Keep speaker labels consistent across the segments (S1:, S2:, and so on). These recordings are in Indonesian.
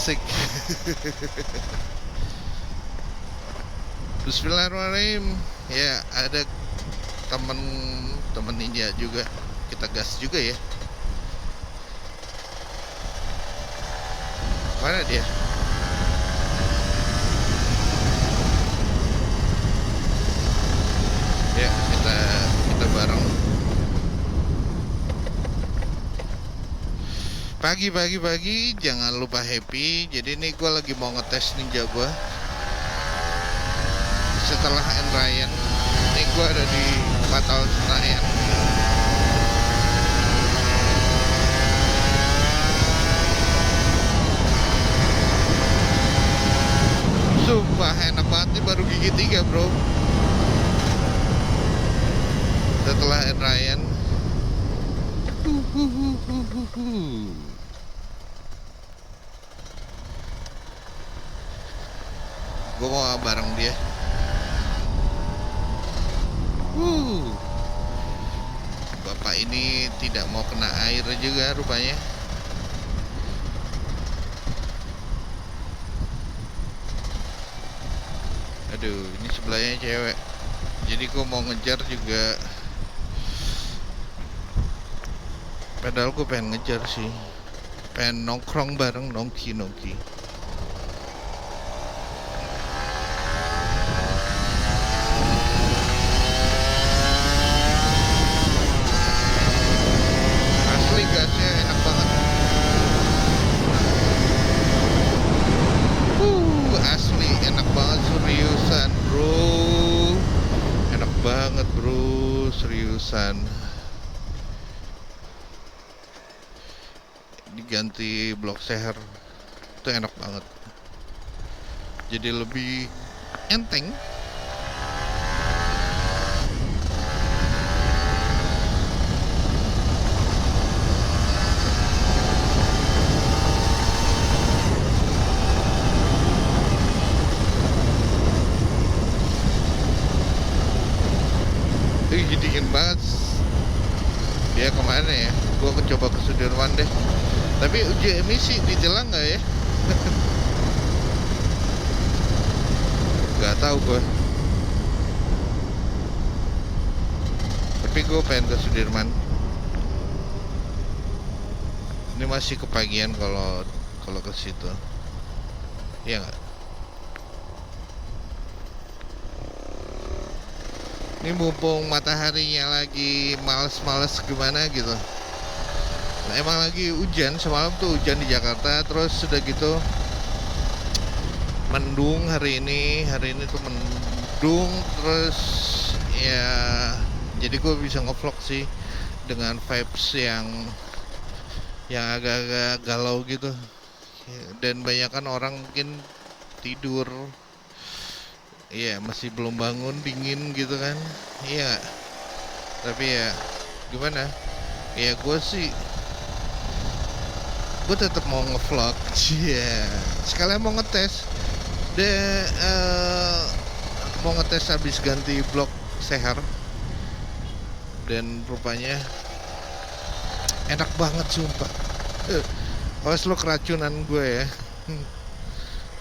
S1: Asik. Bismillahirrahmanirrahim. Ya, ada teman ninja juga. Kita gas juga ya. Mana dia? Ya, kita bareng. Pagi, jangan lupa happy. Jadi ini gue lagi mau ngetes ninja gue. Setelah Ryan, ini gue ada di Fatal Senayan. Sumpah enak banget nih, baru gigi 3 bro. Setelah Ryan. Gue mau bareng dia. Bapak ini tidak mau kena air juga rupanya. Aduh, ini sebelahnya cewek. Jadi gue mau ngejar juga. Padahal gue pengen ngejar sih. Pengen nongkrong bareng, nongki. Gasnya enak banget. Asli enak banget, seriusan bro. Enak banget bro, seriusan. Diganti blok seher itu enak banget. Jadi lebih enteng. Dingin banget. Dia kemana ya? Gua coba ke Sudirman deh. Tapi uji emisi ditilang nggak ya? Gak tahu gue. Tapi gue pengen ke Sudirman. Ini masih kepagian kalau ke situ. Iya nggak? Ini mumpung mataharinya lagi males-males gimana gitu. Nah, emang lagi hujan, semalam tuh hujan di Jakarta. Terus sudah gitu mendung hari ini tuh mendung. Terus ya jadi gue bisa ngevlog sih dengan vibes yang agak-agak galau gitu. Dan banyak kan orang mungkin tidur. Iya, masih belum bangun, dingin gitu kan. Iya. Tapi ya gimana? Ya gue tetap mau ngevlog. Iya. Sekalian mau ngetes. Mau ngetes habis ganti blok seher. Dan rupanya enak banget sumpah. Awas lo keracunan gue ya.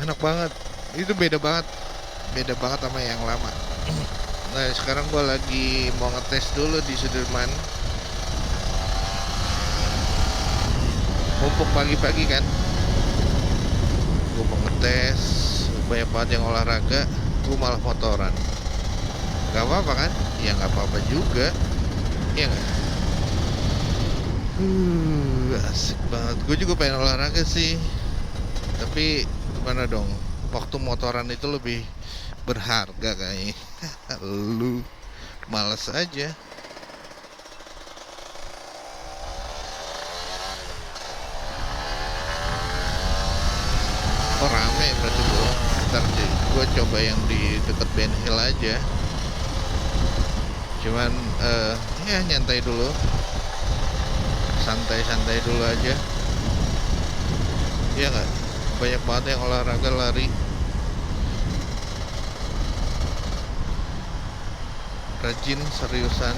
S1: Enak banget. Itu beda banget sama yang lama. Nah sekarang gue lagi mau ngetes dulu di Sudirman. Mumpung pagi-pagi kan, gue mau ngetes. Banyak banget yang olahraga, gue malah motoran. Gak apa-apa kan? Ya gak apa-apa juga. Iya gak? Asik banget. Gue juga pengen olahraga sih. Tapi gimana dong, waktu motoran itu lebih berharga kayaknya. Lu malas aja. Oh rame berarti bro. Ntar gue coba yang di deket Ben Hill aja. Cuman ya nyantai dulu, santai dulu aja. Iya nggak? Banyak banget yang olahraga lari. Rajin, seriusan.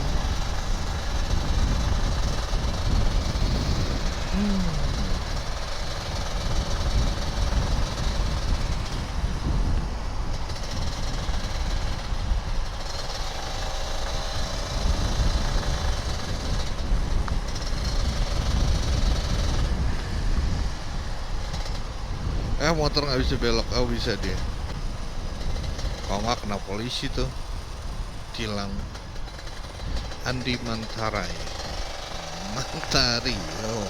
S1: Motor nggak bisa belok. Oh, bisa dia. Kalau nggak kena polisi tuh. Tilang. Andi Mantarai. Mantari. Oh.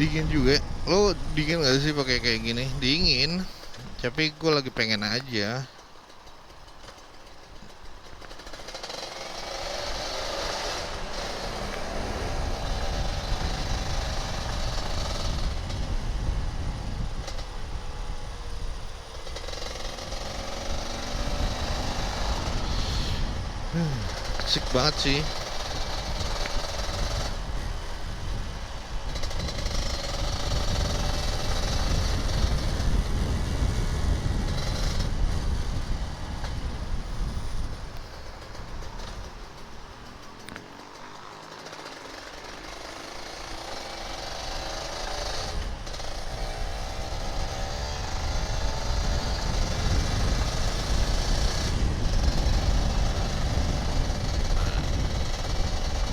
S1: Dingin juga. Lo dingin gak sih pakai kayak gini? Dingin. Tapi gue lagi pengen aja. Asik banget sih.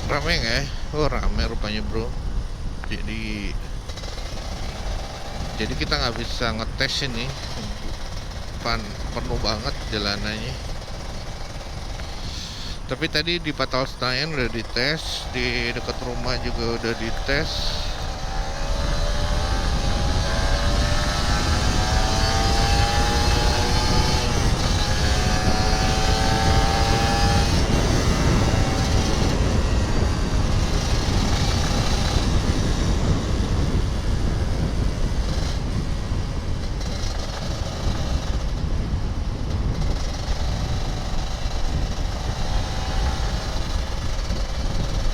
S1: Rame nggak ya? Oh, rame rupanya bro. Jadi kita nggak bisa ngetes ini. Penuh banget jalanannya. Tapi tadi di Patal Senayan udah dites, di dekat rumah juga udah dites.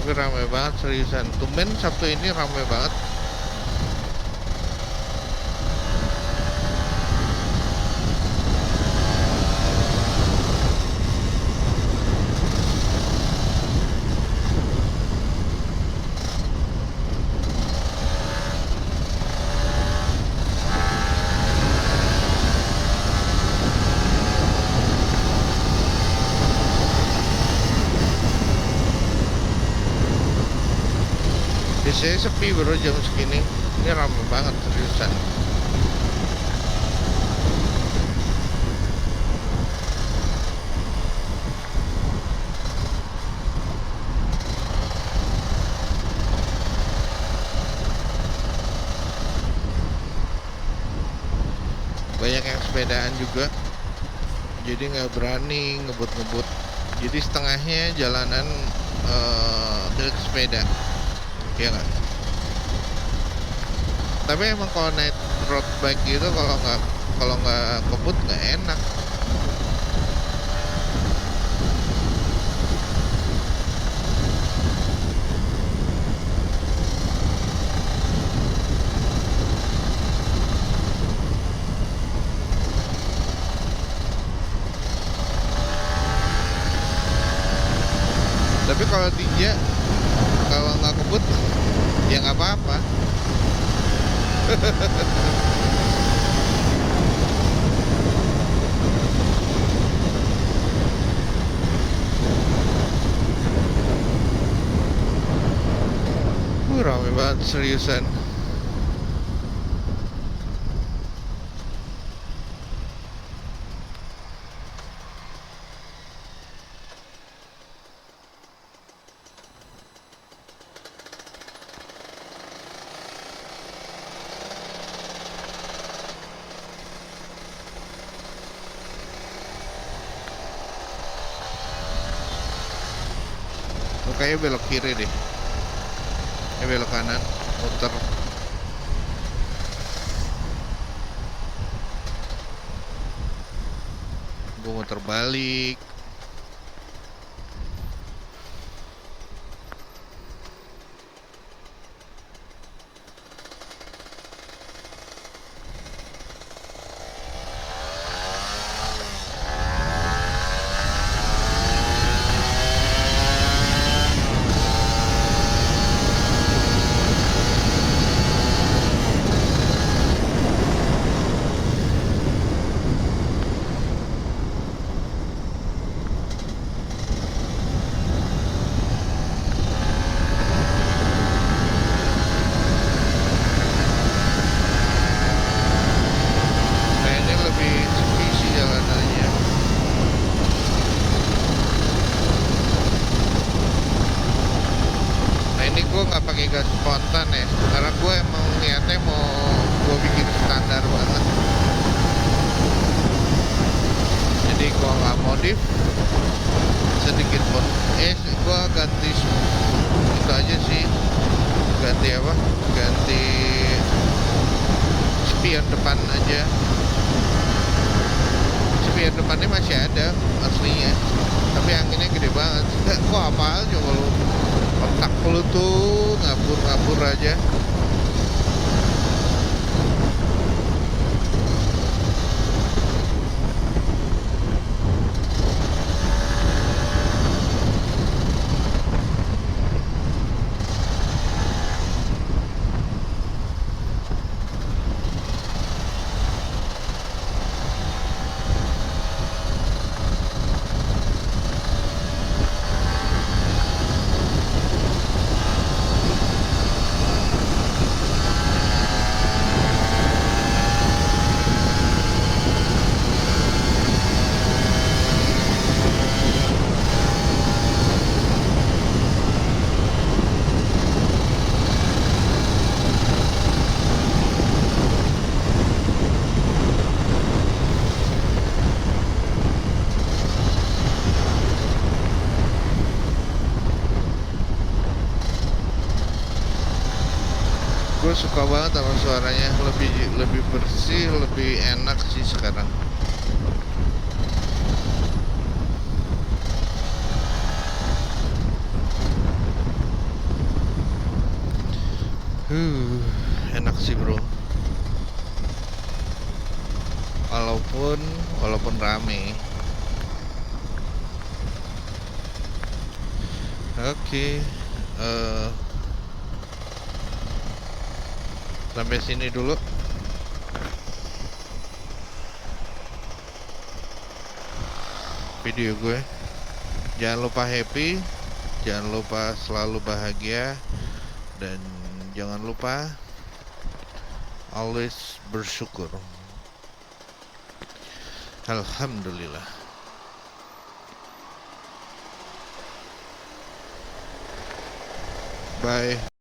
S1: Tapi ramai banget seriusan. Tumben Sabtu ini ramai banget. Biasanya sepi bro jam segini. Ini ramai banget seriusan. Banyak yang sepedaan juga. Jadi nggak berani ngebut-ngebut. Jadi setengahnya jalanan milik sepeda. Ya nggak? Tapi emang kalau naik road bike gitu, kalau nggak kebut nggak enak. Tapi kalau tinja, kalau nggak kebut ya nggak apa-apa. Rame banget seriusan. Kayaknya belok kiri deh. Belok kanan, muter. Gue muter balik. ini gue nggak pakai gas spontan ya, karena gue emang niatnya mau gue bikin standar banget. Jadi gue nggak modif sedikit pun. Gue ganti itu aja sih, ganti apa? Ganti spion depan aja. Spion depannya masih ada aslinya, tapi anginnya gede banget. Kok apaan coba lu? Otak lu tuh ngabur-ngabur aja. Gue suka banget sama suaranya, lebih bersih, lebih enak sih sekarang. Enak sih bro. Walaupun rame. Oke. Sampai sini dulu video gue. Jangan lupa happy, jangan lupa selalu bahagia, dan jangan lupa always bersyukur. Alhamdulillah. Bye.